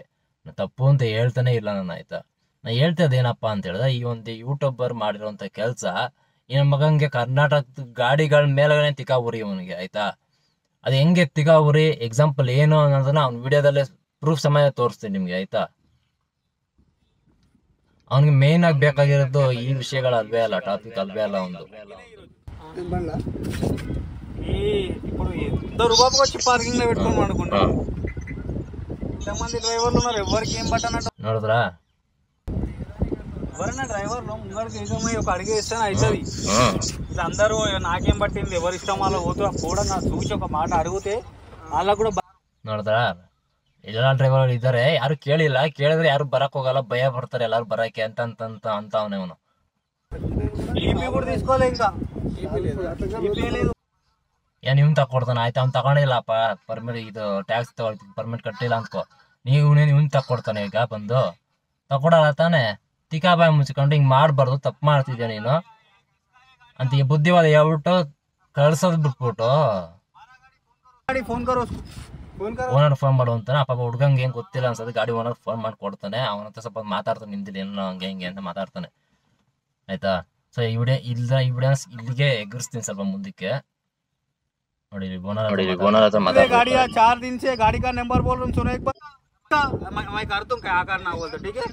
ತಪ್ಪು ಅಂತ ಹೇಳ್ತಾನೆ ಇಲ್ಲ ನಾನು ಆಯ್ತಾ. ನಾನು ಹೇಳ್ತದೇನಪ್ಪ ಅಂತ ಹೇಳಿದ್ರೆ, ಈ ಒಂದು ಯೂಟ್ಯೂಬರ್ ಮಾಡಿರೋಂಥ ಕೆಲಸ ಈ ನಮ್ಮ ಮಗನಿಗೆ ಕರ್ನಾಟಕದ ಗಾಡಿಗಳ ಮೇಲೆಗಡೆ ತಿಕಾ ಉರಿ ಇವನಿಗೆ ಆಯ್ತಾ. ಅದು ಹೆಂಗೆ ತಿಕಾ ಉರಿ ಎಕ್ಸಾಂಪಲ್ ಏನು ಅನ್ನೋದನ್ನ ಅವ್ನ ವಿಡಿಯೋದಲ್ಲೇ ಪ್ರೂಫ್ ಸಮಯ ತೋರಿಸ್ತೀನಿ ನಿಮ್ಗೆ ಆಯ್ತಾ. ಅವನಿಗೆ ಮೇನ್ ಆಗಿ ಬೇಕಾಗಿರೋದು ಈ ವಿಷಯಗಳು ಅಲ್ವೇ ಅಲ್ಲ, ಟಾಪಿಕ್ ಅಲ್ವೇ అಲ್ಲ ಒಂದು. ఇప్పుడు ఎంతో రూపాయలు వచ్చి పార్కింగ్ లో పెట్టుకోమని అనుకుంటారు. ఇంతమంది డ్రైవర్లు ఉన్నారు, ఎవరికి ఏం పట్టనట్టు ನೋಡಿದ್ರಾ. ఎవరైనా డ్రైవర్లు ముందరికి ఏకమై ఒక అడిగే ఇస్తాను అవుతుంది. ఇది అందరూ నాకేం పట్టింది, ఎవరి ఇష్టం వాళ్ళ పోతూ కూడా నాకు చూసి ఒక మాట అడిగితే వాళ్ళకు కూడా ನೋಡಿದ್ರಾ. ಎಲ್ಲ ಡ್ರೈವರ್ ಇದ್ದಾರೆ, ಯಾರು ಕೇಳಿಲ್ಲ, ಕೇಳಿದ್ರೆ ಯಾರು ಬರಕ್ ಹೋಗಲ್ಲ, ಭಯ ಪಡ್ತಾರೆ ಎಲ್ಲಾರು ಬರಕ್ಕೆ ಅಂತ ಅವನೇ ಅವನು. ఈపీ కూడా తీసుకోలే, ఇంకా ఈపీ లేదు. ಏನ್ ಇವ್ನು ತಕೊಡ್ತಾನೆ ಆಯ್ತಾ. ಅವ್ನು ತಗೊಂಡಿಲ್ಲಪ್ಪ ಪರ್ಮಿಟ್, ಇದು ಟ್ಯಾಕ್ಸ್ ಪರ್ಮಿಟ್ ಕಟ್ಟಿಲ್ಲ ಅನ್ಕೋ, ಇವ್ನು ತಕೊಡ್ತಾನೆ ಈಗ ಬಂದು. ತಕೊಡಲ್ಲ ತಾನೆ, ತಿಕಾಬಾಯಿ ಮುಚ್ಕೊಂಡು ಹಿಂಗ್ ಮಾಡ್ಬಾರ್ದು, ತಪ್ಪು ಮಾಡ್ತಿದ್ಯಾ ನೀನು ಅಂತ ಈ ಬುದ್ಧಿವಾದ ಹೇಳ್ಬಿಟ್ಟು ಕಳ್ಸೋದ್ ಬಿಟ್ಬಿಟ್ಟು ಓನರ್ ಫೋನ್ ಮಾಡು ಅಂತಾನೆ. ಪಾಪ ಹುಡ್ಗಂಗೆ ಏನ್ ಗೊತ್ತಿಲ್ಲ ಅನ್ಸೋದು, ಗಾಡಿ ಓನರ್ ಫೋನ್ ಮಾಡಿ ಕೊಡ್ತಾನೆ. ಅವನತ್ರ ಸ್ವಲ್ಪ ಮಾತಾಡ್ತಾನೆ, ನಿಂದಿಲ್ಲ ಏನೋ ಹಂಗೆ ಹಿಂಗೆ ಅಂತ ಮಾತಾಡ್ತಾನೆ ಆಯ್ತಾ. ಸೊ ಈ ವಿಡಿಯೋ ಇಲ್ಲಿಗೆ ಎಗರಿಸ್ತೀನಿ ಸ್ವಲ್ಪ ಮುಂದಕ್ಕೆ. ನೋಡಿ गाड़ी 4 दिन से गाड़ी का नंबर बोल रहा हूँ, सुनो एक बार। मैं कर दूँ क्या करना बोलते, ठीक है।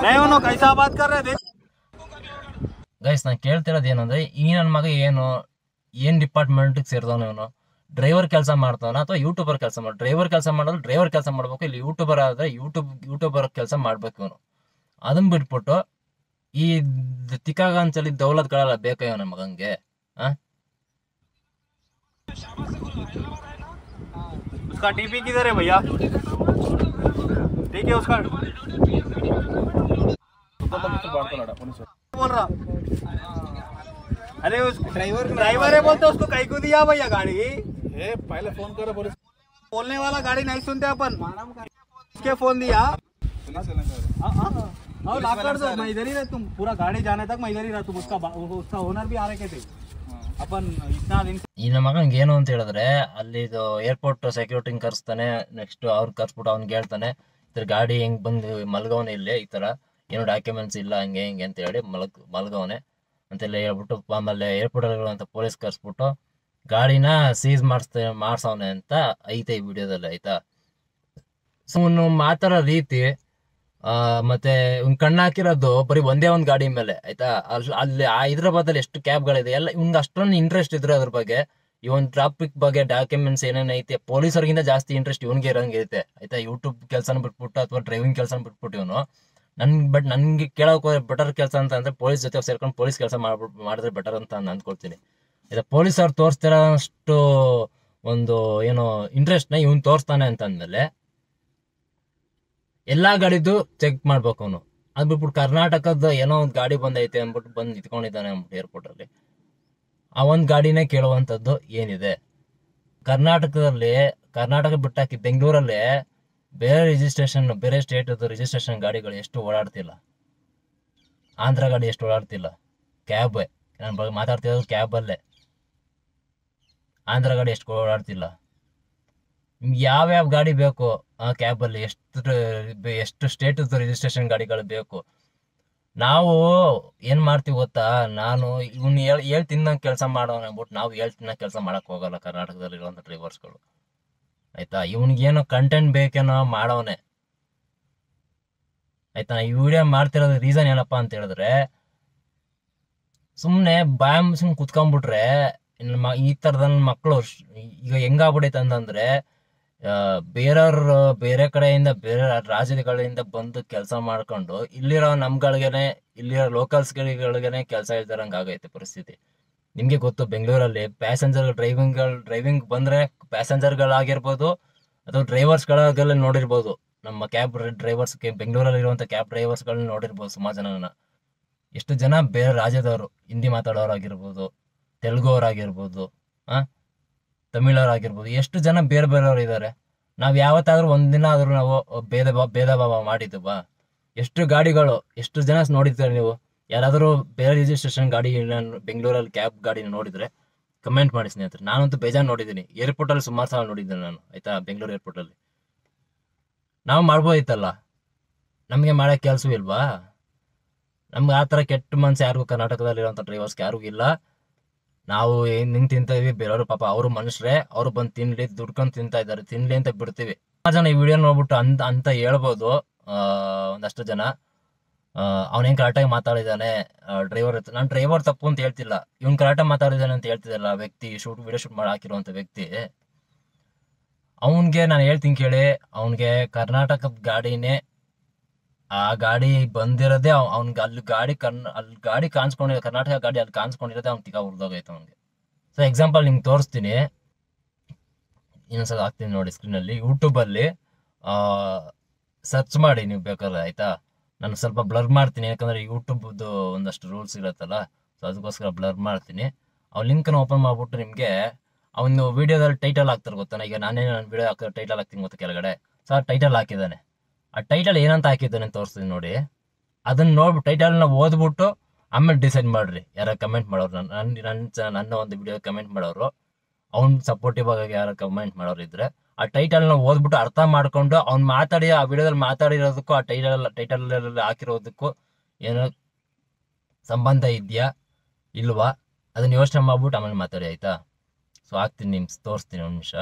नहीं उन्होंने कैसा बात कर रहे थे ಗೈಸ್. ನಾನು ಕೇಳ್ತಿರೋದು ಏನಂದ್ರೆ, ಈ ನನ್ನ ಮಗ ಏನ್ ಡಿಪಾರ್ಟ್ಮೆಂಟ್ಗೆ ಸೇರಿದವನು ಇವನು? ಡ್ರೈವರ್ ಕೆಲಸ ಮಾಡ್ತಾವನ ಅಥವಾ ಯೂಟ್ಯೂಬರ್ ಕೆಲಸ ಡ್ರೈವರ್ ಕೆಲಸ ಮಾಡೋದು ಡ್ರೈವರ್ ಕೆಲಸ ಮಾಡ್ಬೇಕು, ಇಲ್ಲಿ ಯೂಟ್ಯೂಬರ್ ಆದ್ರೆ ಯೂಟ್ಯೂಬರ್ ಕೆಲಸ ಮಾಡ್ಬೇಕು ಇವನು. ಅದನ್ನ ಬಿಟ್ಬಿಟ್ಟು ಈ ತಿಕ್ಕಾಗ ಅನ್ಸಲಿ ದೌಲತ್ಗಳೆಲ್ಲ ಬೇಕಾ ಇವನ ಮಗಂಗೆ? उसका टीपी किधर है भैया? ठीक है उसका बोल रहा अरे उस ड्राइवर है बोलते उसको कहीं को दिया भैया गाड़ी पहले फोन करो पुलिस बोलने वाला गाड़ी नहीं सुनते अपन उसके फोन दिया ला कर दो मैं इधर ही रह तुम पूरा गाड़ी जाने तक मैं इधर ही रह तुम उसका ओनर भी आ रहे थे अपन इतना दिन ಈ ನಮ್ಮ ಮಗಂಗೆ ಏನು ಅಂತ ಹೇಳಿದ್ರೆ ಅಲ್ಲಿ ಇದು ಏರ್ಪೋರ್ಟ್ ಸೆಕ್ಯೂರಿಟಿ ಕರ್ಸ್ತಾನೆ, ನೆಕ್ಸ್ಟ್ ಅವ್ರು ಕರ್ಸ್ಬಿಟ್ಟು ಅವ್ನಿಗೆ ಹೇಳ್ತಾನೆ ಈ ಥರ ಗಾಡಿ ಹೆಂಗ್ ಬಂದು ಮಲ್ಗವನೆ ಇಲ್ಲಿ, ಈ ಥರ ಏನೋ ಡಾಕ್ಯುಮೆಂಟ್ಸ್ ಇಲ್ಲ ಹಂಗೆ ಹಿಂಗೆ ಅಂತ ಹೇಳಿ ಮಲ್ಗವನೆ ಅಂತೆಲ್ಲ ಹೇಳ್ಬಿಟ್ಟು ಆಮೇಲೆ ಏರ್ಪೋರ್ಟ್ ಅಲ್ಲಿರುವಂಥ ಪೊಲೀಸ್ ಕರ್ಸ್ಬಿಟ್ಟು ಗಾಡಿನ ಸೀಸ್ ಮಾಡ್ಸವನೆ ಅಂತ ಐತೆ ಈ ವಿಡಿಯೋದಲ್ಲಿ, ಆಯ್ತಾ. ಸೊ ಅವನು ಮಾತಾಡೋ ರೀತಿ ಮತ್ತೆ ಇವ್ನು ಕಣ್ಣು ಹಾಕಿರೋದು ಬರೀ ಒಂದೇ ಒಂದು ಗಾಡಿ ಮೇಲೆ, ಆಯ್ತಾ. ಅಲ್ಲಿ ಹೈದ್ರಾಬಾದಲ್ಲಿ ಎಷ್ಟು ಕ್ಯಾಬ್ಗಳಿದೆ ಎಲ್ಲ, ಇವ್ನಿಗೆ ಅಷ್ಟೊಂದು ಇಂಟ್ರೆಸ್ಟ್ ಇದ್ರೆ ಅದ್ರ ಬಗ್ಗೆ, ಈ ಒಂದು ಟ್ರಾಫಿಕ್ ಬಗ್ಗೆ ಡಾಕ್ಯುಮೆಂಟ್ಸ್ ಏನೇನೈತೆ ಪೊಲೀಸರಿಗಿಂತ ಜಾಸ್ತಿ ಇಂಟ್ರೆಸ್ಟ್ ಇವನಿಗೆ ಇರೋಂಗೈತೆ, ಆಯ್ತಾ. ಯೂಟ್ಯೂಬ್ ಕೆಲಸನ ಬಿಟ್ಬಿಟ್ಟು ಅಥವಾ ಡ್ರೈವಿಂಗ್ ಕೆಲಸನ ಬಿಟ್ಬಿಟ್ಟು ಇವನು ನನ್ಗೆ ಕೇಳೋಕೆ ಬೆಟರ್ ಕೆಲಸ ಅಂತ ಅಂದ್ರೆ ಪೊಲೀಸ್ ಜೊತೆ ಸೇರ್ಕೊಂಡು ಪೊಲೀಸ್ ಕೆಲಸ ಮಾಡಿದ್ರೆ ಬೆಟರ್ ಅಂತ ನಾನು ಅಂದ್ಕೊಳ್ತೀನಿ, ಆಯ್ತಾ. ಪೊಲೀಸ್ ಅವ್ರು ತೋರಿಸ್ತಿರೋ ಅಷ್ಟು ಒಂದು ಏನೋ ಇಂಟ್ರೆಸ್ಟ್ನ ಇವ್ನು ತೋರಿಸ್ತಾನೆ ಅಂತಂದ್ಮೇಲೆ ಎಲ್ಲಾ ಗಾಡಿದು ಚೆಕ್ ಮಾಡ್ಬೇಕು ಅವನು. ಅದ್ ಬಿಟ್ಬಿಟ್ಟು ಕರ್ನಾಟಕದ ಏನೋ ಒಂದು ಗಾಡಿ ಬಂದೈತೆ ಅಂದ್ಬಿಟ್ಟು ಬಂದು ನಿಂತ್ಕೊಂಡಿದ್ದಾನೆ ಅಂದ್ಬಿಟ್ಟು ಏರ್ಪೋರ್ಟ್ ಅಲ್ಲಿ ಆ ಒಂದು ಗಾಡಿನೇ ಕೇಳುವಂಥದ್ದು ಏನಿದೆ. ಕರ್ನಾಟಕ ಬಿಟ್ಟಾಕಿ ಬೆಂಗಳೂರಲ್ಲಿ ಬೇರೆ ರಿಜಿಸ್ಟ್ರೇಷನ್, ಬೇರೆ ಸ್ಟೇಟ್ ರಿಜಿಸ್ಟ್ರೇಷನ್ ಗಾಡಿಗಳು ಎಷ್ಟು ಓಡಾಡ್ತಿಲ್ಲ, ಆಂಧ್ರ ಗಾಡಿ ಎಷ್ಟು ಓಡಾಡ್ತಿಲ್ಲ, ಕ್ಯಾಬ್ ನಾನು ಮಾತಾಡ್ತಿರೋದು ಕ್ಯಾಬಲ್ಲೇ, ಆಂಧ್ರ ಗಾಡಿ ಎಷ್ಟು ಓಡಾಡ್ತಿಲ್ಲ. ನಿಮ್ಗೆ ಯಾವ್ಯಾವ ಗಾಡಿ ಬೇಕು ಆ ಕ್ಯಾಬಲ್ಲಿ, ಎಷ್ಟು ಸ್ಟೇಟ್ ರಿಜಿಸ್ಟ್ರೇಷನ್ ಗಾಡಿಗಳು ಬೇಕು. ನಾವು ಏನ್ ಮಾಡ್ತೀವಿ ಗೊತ್ತಾ, ನಾನು ಇವ್ನು ಹೇಳ್ತಿನ್ನ ಕೆಲಸ ಮಾಡೋಣ ಅಂದ್ಬಿಟ್ಟು ನಾವು ಹೇಳ್ತಿನ್ನ ಕೆಲಸ ಮಾಡಕ್ ಹೋಗಲ್ಲ ಕರ್ನಾಟಕದಲ್ಲಿ ಇರುವಂಥ ಡ್ರೈವರ್ಸ್ಗಳು, ಆಯ್ತಾ. ಇವನಿಗೇನೋ ಕಂಟೆಂಟ್ ಬೇಕೇನೋ ಮಾಡೋನೆ, ಆಯ್ತಾ. ಈ ವಿಡಿಯೋ ಮಾಡ್ತಿರೋದು ರೀಸನ್ ಏನಪ್ಪಾ ಅಂತ ಹೇಳಿದ್ರೆ, ಸುಮ್ಮನೆ ಸುಮ್ಮನೆ ಕುತ್ಕೊಂಡ್ಬಿಟ್ರೆ ಈ ಥರದ ಮಕ್ಕಳು ಈಗ ಹೆಂಗಾಗ್ಬಿಡೈತೆ ಅಂತಂದ್ರೆ, ಬೇರೆ ಕಡೆಯಿಂದ ಬೇರೆ ರಾಜ್ಯಗಳಿಂದ ಬಂದು ಕೆಲಸ ಮಾಡ್ಕೊಂಡು ಇಲ್ಲಿರೋ ಇಲ್ಲಿರೋ ಲೋಕಲ್ಸ್ಗಳಿಗೆನೆ ಕೆಲಸ ಇಲ್ದಿರಂಗೆ ಆಗೈತೆ ಪರಿಸ್ಥಿತಿ. ನಿಮ್ಗೆ ಗೊತ್ತು, ಬೆಂಗಳೂರಲ್ಲಿ ಡ್ರೈವಿಂಗ್ ಬಂದ್ರೆ ಪ್ಯಾಸೆಂಜರ್ಗಳಾಗಿರ್ಬೋದು ಅಥವಾ ಡ್ರೈವರ್ಸ್ಗಳಾಗೆಲ್ಲ ನೋಡಿರ್ಬೋದು, ನಮ್ಮ ಕ್ಯಾಬ್ ಡ್ರೈವರ್ಸ್ಗೆ ಬೆಂಗಳೂರಲ್ಲಿ ಇರುವಂಥ ಕ್ಯಾಬ್ ಡ್ರೈವರ್ಸ್ಗಳನ್ನ ನೋಡಿರ್ಬೋದು ಸುಮಾರು ಜನನ. ಎಷ್ಟು ಜನ ಬೇರೆ ರಾಜ್ಯದವರು, ಹಿಂದಿ ಮಾತಾಡೋರಾಗಿರ್ಬೋದು, ತೆಲುಗು ಅವರಾಗಿರ್ಬೋದು, ತಮಿಳವರಾಗಿರ್ಬೋದು, ಎಷ್ಟು ಜನ ಬೇರೆಯವ್ರು ಇದ್ದಾರೆ. ನಾವು ಯಾವತ್ತಾದ್ರೂ ಒಂದಿನ ಆದ್ರೂ ನಾವು ಭೇದ ಭಾವ ಮಾಡಿದ್ವಾ? ಎಷ್ಟು ಗಾಡಿಗಳು, ಎಷ್ಟು ಜನ ನೋಡಿರ್ತಾರೆ ನೀವು? ಯಾರಾದರೂ ಬೇರೆ ರಿಜಿಸ್ಟ್ರೇಷನ್ ಗಾಡಿ ಬೆಂಗಳೂರಲ್ಲಿ ಕ್ಯಾಬ್ ಗಾಡಿನ ನೋಡಿದ್ರೆ ಕಮೆಂಟ್ ಮಾಡಿ ಸ್ನೇಹಿತರೆ. ನಾನಂತೂ ಬೇಜಾರು ನೋಡಿದ್ದೀನಿ, ಏರ್ಪೋರ್ಟಲ್ಲಿ ಸುಮಾರು ಸಲ ನೋಡಿದ್ದೀನಿ ನಾನು, ಆಯ್ತಾ. ಬೆಂಗಳೂರು ಏರ್ಪೋರ್ಟಲ್ಲಿ ನಾವು ಮಾಡ್ಬೋದಿತ್ತಲ್ಲ, ನಮಗೆ ಮಾಡೋಕ್ಕೆ ಕೆಲಸ ಇಲ್ವಾ? ನಮ್ಗೆ ಆ ಥರ ಕೆಟ್ಟ ಮನಸ್ಸು ಯಾರಿಗೂ ಕರ್ನಾಟಕದಲ್ಲಿರುವಂಥ ಡ್ರೈವರ್ಸ್ಗೆ ಯಾರಿಗೂ ಇಲ್ಲ. ನಾವು ನಿಂಗೆ ತಿಂತಾ ಇದೀವಿ, ಬೇರೆಯವರು ಪಾಪ ಅವರು ಮನುಷ್ಯರೇ, ಅವರು ಬಂದು ತಿನ್ಲಿ, ದುಡ್ಕೊಂಡು ತಿಂತಾ ಇದ್ದಾರೆ, ತಿನ್ಲಿ ಅಂತ ಬಿಡ್ತೀವಿ. ಜನ ಈ ವಿಡಿಯೋ ನೋಡ್ಬಿಟ್ಟು ಅಂತ ಹೇಳ್ಬೋದು ಒಂದಷ್ಟು ಜನ, ಅವನೇನು ಕರೆಕ್ಟಾಗಿ ಮಾತಾಡಿದ್ದಾನೆ ಡ್ರೈವರ್. ನಾನು ಡ್ರೈವರ್ ತಪ್ಪು ಅಂತ ಹೇಳ್ತಿಲ್ಲ, ಇವ್ನು ಕರೆಕ್ಟಾಗಿ ಮಾತಾಡಿದ್ದಾನೆ ಅಂತ ಹೇಳ್ತಿದ್ದಲ್ಲ ಆ ವ್ಯಕ್ತಿ, ವಿಡಿಯೋ ಶೂಟ್ ಮಾಡಿ ಹಾಕಿರುವಂಥ ವ್ಯಕ್ತಿ. ಅವನಿಗೆ ನಾನು ಹೇಳ್ತೀನಿ ಕೇಳಿ, ಅವನಿಗೆ ಕರ್ನಾಟಕದ ಗಾಡಿನೇ, ಆ ಗಾಡಿ ಬಂದಿರೋದೇ ಅವ್ನಿಗೆ ಅಲ್ಲಿ ಗಾಡಿ ಕಾಣಿಸ್ಕೊಂಡಿರೋ, ಕರ್ನಾಟಕ ಗಾಡಿ ಅಲ್ಲಿ ಕಾಣಿಸ್ಕೊಂಡಿರೋದೇ ಅವ್ನು ತಿಕ್ಕ ಹುರಿದೋಗೈತೆ ಅವ್ನಿಗೆ. ಸೊ ಎಕ್ಸಾಂಪಲ್ ನಿಮ್ಗೆ ತೋರಿಸ್ತೀನಿ, ಇನ್ನೊಂದ್ಸಲ ಹಾಕ್ತೀನಿ ನೋಡಿ ಸ್ಕ್ರೀನಲ್ಲಿ. ಯೂಟ್ಯೂಬಲ್ಲಿ ಸರ್ಚ್ ಮಾಡಿ ನೀವು ಬೇಕಾದ್ರೆ, ಆಯ್ತಾ. ನಾನು ಸ್ವಲ್ಪ ಬ್ಲರ್ ಮಾಡ್ತೀನಿ, ಯಾಕಂದ್ರೆ ಯೂಟ್ಯೂಬ್ದು ಒಂದಷ್ಟು ರೂಲ್ಸ್ ಇರುತ್ತಲ್ಲ, ಸೊ ಅದಕ್ಕೋಸ್ಕರ ಬ್ಲರ್ ಮಾಡ್ತೀನಿ. ಅವ್ನ ಲಿಂಕನ್ನು ಓಪನ್ ಮಾಡ್ಬಿಟ್ಟು ನಿಮಗೆ ಅವನು ವಿಡಿಯೋದಲ್ಲಿ ಟೈಟಲ್ ಹಾಕ್ತಾರೆ ಗೊತ್ತಾನೆ. ಈಗ ನನ್ನ ವಿಡಿಯೋ ಟೈಟಲ್ ಹಾಕ್ತೀನಿ ಗೊತ್ತಾ ಕೆಳಗಡೆ. ಸೊ ಆ ಟೈಟಲ್ ಹಾಕಿದ್ದಾನೆ, ಆ ಟೈಟಲ್ ಏನಂತ ಹಾಕಿದ್ದಾನೆ ತೋರಿಸ್ತೀನಿ ನೋಡಿ. ಅದನ್ನ ನೋಡ್ಬಿಟ್ಟು ಟೈಟಲ್ನ ಓದ್ಬಿಟ್ಟು ಆಮೇಲೆ ಡಿಸೈಡ್ ಮಾಡ್ರಿ ಯಾರು ಕಮೆಂಟ್ ಮಾಡೋರು. ನನ್ನ ಒಂದು ವಿಡಿಯೋ ಕಮೆಂಟ್ ಮಾಡೋರು, ಅವ್ನು ಸಪೋರ್ಟಿವ್ ಆಗಿ ಯಾರು ಕಮೆಂಟ್ ಮಾಡೋರು ಇದ್ರೆ ಆ ಟೈಟಲ್ನ ಓದ್ಬಿಟ್ಟು ಅರ್ಥ ಮಾಡ್ಕೊಂಡು ಅವ್ನು ಮಾತಾಡಿ ಆ ವಿಡಿಯೋದಲ್ಲಿ ಮಾತಾಡಿರೋದಕ್ಕೂ ಆ ಟೈಟಲ್ ಹಾಕಿರೋದಕ್ಕೂ ಏನೋ ಸಂಬಂಧ ಇದೆಯಾ ಇಲ್ವಾ ಅದನ್ನ ಯೋಚನೆ ಮಾಡ್ಬಿಟ್ಟು ಆಮೇಲೆ ಮಾತಾಡಿ, ಆಯ್ತಾ. ಸೊ ಹಾಕ್ತೀನಿ, ನಿಮ್ಗೆ ತೋರಿಸ್ತೀನಿ ಒಂದು ನಿಮಿಷ.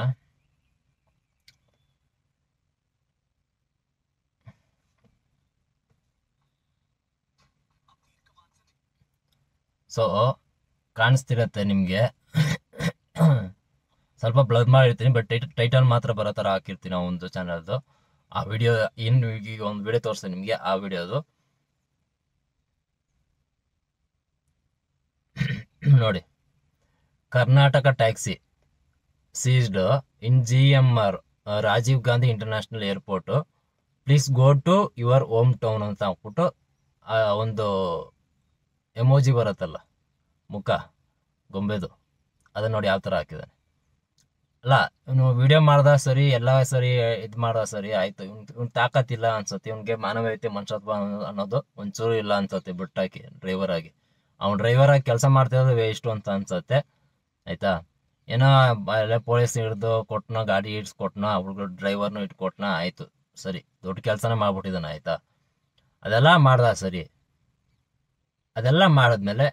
ಸೊ ಕಾಣಿಸ್ತಿರತ್ತೆ ನಿಮಗೆ, ಸ್ವಲ್ಪ ಬ್ಲರ್ ಮಾಡಿರ್ತೀನಿ, ಬಟ್ ಟೈಟಲ್ ಮಾತ್ರ ಬರೋ ಥರ ಹಾಕಿರ್ತೀನಿ ಆ ಒಂದು ಚಾನಲ್ದು. ಆ ವಿಡಿಯೋ ಏನು ಈಗ ಒಂದು ವಿಡಿಯೋ ತೋರಿಸ್ತೀನಿ ನಿಮಗೆ, ಆ ವಿಡಿಯೋದು ನೋಡಿ. Karnataka taxi seized in GMR Rajiv Gandhi international airport, please go to your home town ಅಂತ ಹಾಕ್ಬಿಟ್ಟು ಒಂದು ಎಮೋಜಿ ಬರುತ್ತಲ್ಲ ಮುಖ ಗೊಂಬೆದು, ಅದನ್ನ ನೋಡಿ ಯಾವ ಥರ ಹಾಕಿದ್ದಾನೆ. ಅಲ್ಲ ಇವನು ವಿಡಿಯೋ ಮಾಡ್ದ ಸರಿ, ಎಲ್ಲ ಸರಿ, ಇದು ಮಾಡ್ದ ಸರಿ ಆಯ್ತು. ಇವ್ನು ತಾಕತ್ತಿಲ್ಲ ಅನ್ಸತ್ತೆ, ಇವ್ನಿಗೆ ಮಾನವೀಯತೆ ಮನುಷ್ಯತ್ವ ಅನ್ನೋದು ಒಂಚೂರು ಇಲ್ಲ ಅನ್ಸತ್ತೆ. ಬಿಟ್ಟಾಕಿ ಡ್ರೈವರ್ ಆಗಿ, ಅವ್ನು ಡ್ರೈವರ್ ಆಗಿ ಕೆಲಸ ಮಾಡ್ತಿರೋದು ವೇಸ್ಟು ಅಂತ ಅನ್ಸತ್ತೆ. ಆಯ್ತಾ, ಏನೋ ಎಲ್ಲ ಪೊಲೀಸ್ ಹಿಡ್ದು ಕೊಟ್ಟನೋ, ಗಾಡಿ ಇಡ್ಸ್ಕೊಟ್ನೋ, ಅವ್ರಿಗೆ ಡ್ರೈವರ್ನು ಇಟ್ಕೊಟ್ನ, ಆಯ್ತು ಸರಿ, ದೊಡ್ಡ ಕೆಲಸನೇ ಮಾಡ್ಬಿಟ್ಟಿದ್ದಾನೆ. ಆಯ್ತಾ, ಅದೆಲ್ಲ ಮಾಡ್ದ ಸರಿ. ಅದೆಲ್ಲ ಮಾಡಿದ್ಮೇಲೆ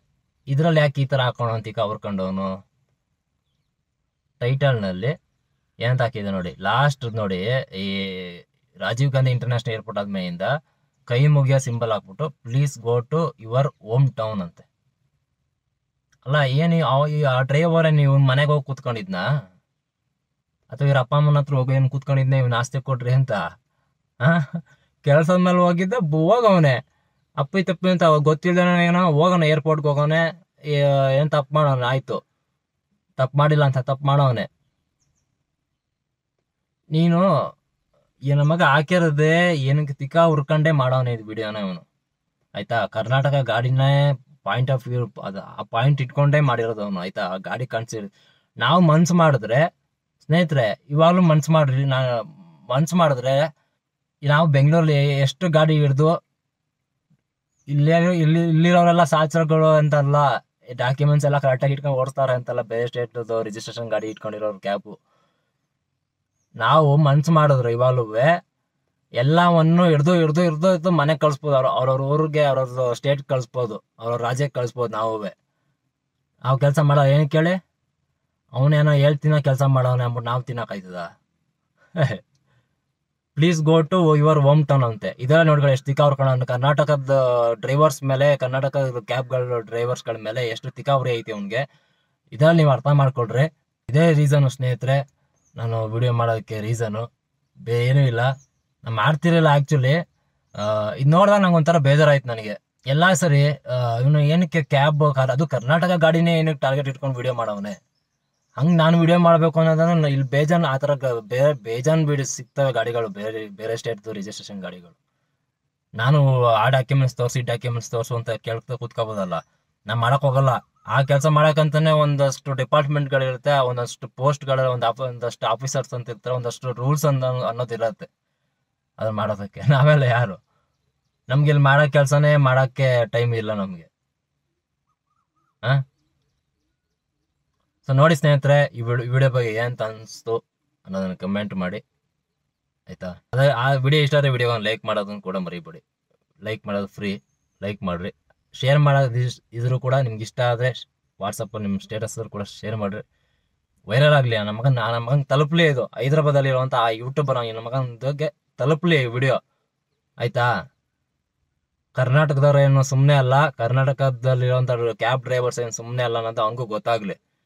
ಇದ್ರಲ್ಲಿ ಯಾಕೆ ಈ ಥರ ಹಾಕೋಣ ಅಂತ ಈಗ ಅವ್ರ್ಕೊಂಡವನು ಟೈಟಲ್ನಲ್ಲಿ ಏನಂತ ಹಾಕಿದೆ ನೋಡಿ, ಲಾಸ್ಟ್ ನೋಡಿ, ಈ ರಾಜೀವ್ ಗಾಂಧಿ ಇಂಟರ್ನ್ಯಾಷನಲ್ ಏರ್ಪೋರ್ಟ್ ಆದ್ಮೇಲಿಂದ ಕೈ ಮುಗಿಯೋ ಸಿಂಬಲ್ ಹಾಕ್ಬಿಟ್ಟು please go to your home town ಅಂತೆ. ಅಲ್ಲ ಏನು ಆ ಡ್ರೈವರೇ ನೀವು ಮನೆಗೆ ಹೋಗಿ ಕೂತ್ಕೊಂಡಿದ್ನಾ, ಅಥವಾ ಇವ್ರ ಅಪ್ಪ ಅಮ್ಮನ ಹತ್ರ ಹೋಗಿ ಏನು ಕೂತ್ಕೊಂಡಿದ್ನ, ಇವ್ನ ಆಸ್ತಿ ಕೊಡ್ರಿ ಅಂತ? ಕೆಲಸದ ಮೇಲೆ ಹೋಗಿದ್ದ ಹೋಗವನೆ, ಅಪ್ಪಿ ತಪ್ಪಿ ಅಂತ ಗೊತ್ತಿಲ್ದೇನೋ ಏನೋ ಹೋಗೋಣ, ಏರ್ಪೋರ್ಟ್ಗೆ ಹೋಗೋನೆ, ಏನು ತಪ್ಪು ಮಾಡೋಣ, ಆಯ್ತು ತಪ್ಪು ಮಾಡಿಲ್ಲ ಅಂತ ತಪ್ಪು ಮಾಡೋವನೆ. ನೀನು ನನ್ನ ಮಗ ಹಾಕಿರೋದೇ ಏನಕ್ಕೆ ತಿಕ್ಕ ಹುರ್ಕೊಂಡೇ ಮಾಡೋವನೆ ಇದು ವಿಡಿಯೋನ ಇವನು. ಆಯ್ತಾ, ಕರ್ನಾಟಕ ಗಾಡಿನೇ ಪಾಯಿಂಟ್ ಆಫ್ ವ್ಯೂ, ಅದು ಆ ಪಾಯಿಂಟ್ ಇಟ್ಕೊಂಡೇ ಮಾಡಿರೋದು ಅವನು. ಆಯ್ತಾ, ಆ ಗಾಡಿ ಕಾಣಿಸಿ ನಾವು ಮನ್ಸು ಮಾಡಿದ್ರೆ ಸ್ನೇಹಿತರೆ, ಇವಾಗಲೂ ಮನ್ಸು ಮಾಡ್ರಿ, ಮನ್ಸು ಮಾಡಿದ್ರೆ ನಾವು ಬೆಂಗಳೂರಲ್ಲಿ ಎಷ್ಟು ಗಾಡಿ ಹಿಡ್ದು ಇಲ್ಲಿರೋರೆಲ್ಲ ಸಾಚರ್ಗಳು ಅಂತಲ್ಲ, ಡಾಕ್ಯುಮೆಂಟ್ಸ್ ಎಲ್ಲ ಕರೆಕ್ಟಾಗಿ ಇಟ್ಕೊಂಡು ಓಡಿಸ್ತಾರೆ ಅಂತಲ್ಲ, ಬೇರೆ ಸ್ಟೇಟ್ದು ರಿಜಿಸ್ಟ್ರೇಷನ್ ಗಾಡಿ ಇಟ್ಕೊಂಡಿರೋರು ಕ್ಯಾಬು. ನಾವು ಮನ್ಸು ಮಾಡಿದ್ರು ಇವಾಗಲೂ ಎಲ್ಲವನ್ನು ಹಿಡ್ದು ಮನೆಗೆ ಕಳಿಸ್ಬೋದು, ಅವ್ರವ್ರ ಊರಿಗೆ, ಅವ್ರವ್ರ ಸ್ಟೇಟ್ ಕಳಿಸ್ಬೋದು, ಅವ್ರವ್ರ ರಾಜ್ಯಕ್ಕೆ ಕಳಿಸ್ಬೋದು. ನಾವು ಕೆಲಸ ಮಾಡೋ ಏನಕ್ಕೆ ಕೇಳಿ, ಅವನೇನೋ ಹೇಳ್ತೀನೋ ಕೆಲಸ ಮಾಡೋನೆ ಅಂದ್ಬಿಟ್ಟು ನಾವು ತಿನ್ನೋಕಾಯ್ತದ? Please go to your home town ಅಂತೆ. ಇದೆಲ್ಲ ನೋಡ್ಕೊಳ್ಳಿ ಎಷ್ಟು ತಿಕ್ಕ ಅವ್ರು ಕರ್ನಾಟಕದ ಡ್ರೈವರ್ಸ್ ಮೇಲೆ, ಕರ್ನಾಟಕದ ಕ್ಯಾಬ್ಗಳ ಡ್ರೈವರ್ಸ್ಗಳ ಮೇಲೆ ಎಷ್ಟು ತಿಕ್ಕಾವ್ರಿ ಐತಿ ಅವ್ನಿಗೆ. ಇದರಲ್ಲಿ ನೀವು ಅರ್ಥ ಮಾಡ್ಕೊಳ್ರಿ. ಇದೇ ರೀಸನು ಸ್ನೇಹಿತರೆ ನಾನು ವಿಡಿಯೋ ಮಾಡೋದಕ್ಕೆ ರೀಸನು, ಏನೂ ಇಲ್ಲ. ನಾನು ಮಾಡ್ತಿರಲಿಲ್ಲ ಆ್ಯಕ್ಚುಲಿ. ಇದು ನೋಡಿದಾಗ ನಂಗೆ ಒಂಥರ ಬೇಜಾರಾಯ್ತು ನನಗೆ. ಎಲ್ಲ ಸರಿ, ಇವನು ಏನಕ್ಕೆ ಕ್ಯಾಬ್ ಅದು ಕರ್ನಾಟಕ ಗಾಡಿನೇ ಏನಕ್ಕೆ ಟಾರ್ಗೆಟ್ ಇಟ್ಕೊಂಡು ವಿಡಿಯೋ ಮಾಡವನೆ? ಹಂಗೆ ನಾನು ವಿಡಿಯೋ ಮಾಡಬೇಕು ಅನ್ನೋದನ್ನು ಇಲ್ಲಿ ಬೇಜಾನ್ ಆ ಥರ ಬೇಜಾನ್ ಸಿಗ್ತವೆ ಗಾಡಿಗಳು, ಬೇರೆ ಸ್ಟೇಟ್ದು ರಿಜಿಸ್ಟ್ರೇಷನ್ ಗಾಡಿಗಳು. ನಾನು ಆ ಡಾಕ್ಯುಮೆಂಟ್ಸ್ ತೋರಿಸು ಅಂತ ಕೇಳ್ತಾ ಕೂತ್ಕೋಬೋದಲ್ಲ. ನಾನು ಮಾಡೋಕೆ ಹೋಗಲ್ಲ. ಆ ಕೆಲಸ ಮಾಡೋಕ್ಕಂತಾನೆ ಒಂದಷ್ಟು ಡಿಪಾರ್ಟ್ಮೆಂಟ್ಗಳಿರುತ್ತೆ, ಒಂದಷ್ಟು ಪೋಸ್ಟ್ಗಳು, ಒಂದಷ್ಟು ಆಫೀಸರ್ಸ್ ಅಂತ ಇರ್ತಾರೆ, ಒಂದಷ್ಟು ರೂಲ್ಸ್ ಅನ್ನೋದಿರುತ್ತೆ ಅದನ್ನ ಮಾಡೋದಕ್ಕೆ. ನಾವೆಲ್ಲ ಯಾರು? ನಮ್ಗೆ ಇಲ್ಲಿ ಮಾಡೋ ಕೆಲಸನೇ ಮಾಡೋಕ್ಕೆ ಟೈಮ್ ಇಲ್ಲ ನಮಗೆ. ಸೊ ನೋಡಿ ಸ್ನೇಹಿತರೆ, ಈ ವಿಡಿಯೋ ಬಗ್ಗೆ ಏನಂತ ಅನಿಸ್ತು ಅನ್ನೋದನ್ನು ಕಮೆಂಟ್ ಮಾಡಿ, ಆಯಿತಾ? ಅದೇ ಆ ವಿಡಿಯೋ ಇಷ್ಟ ಆದರೆ ವಿಡಿಯೋವನ್ನು ಲೈಕ್ ಮಾಡೋದನ್ನು ಕೂಡ ಮರಿಬೇಡಿ. ಲೈಕ್ ಮಾಡೋದು ಫ್ರೀ, ಲೈಕ್ ಮಾಡಿರಿ. ಶೇರ್ ಮಾಡೋದು ಇದ್ರೂ ಕೂಡ ನಿಮ್ಗೆ ಇಷ್ಟ ಆದರೆ ವಾಟ್ಸಪ್ಪಲ್ಲಿ ನಿಮ್ಮ ಸ್ಟೇಟಸ್ ಕೂಡ ಶೇರ್ ಮಾಡಿರಿ, ವೈರಲ್ ಆಗಲಿ. ನನ್ನ ಮಗನ ತಲುಪಲಿ. ಇದು ಹೈದ್ರಾಬಾದಲ್ಲಿರುವಂಥ ಆ ಯೂಟ್ಯೂಬರ್ ನನ್ನ ಮಗನಿಗೆ ತಲುಪಲಿ ವಿಡಿಯೋ, ಆಯಿತಾ? ಕರ್ನಾಟಕದವ್ರು ಏನು ಸುಮ್ಮನೆ ಅಲ್ಲ, ಕರ್ನಾಟಕದಲ್ಲಿರುವಂಥ ಕ್ಯಾಬ್ ಡ್ರೈವರ್ಸ್ ಏನು ಸುಮ್ಮನೆ ಅಲ್ಲ ಅನ್ನೋದು ಅವನಿಗೂ ಗೊತ್ತಾಗಲಿ.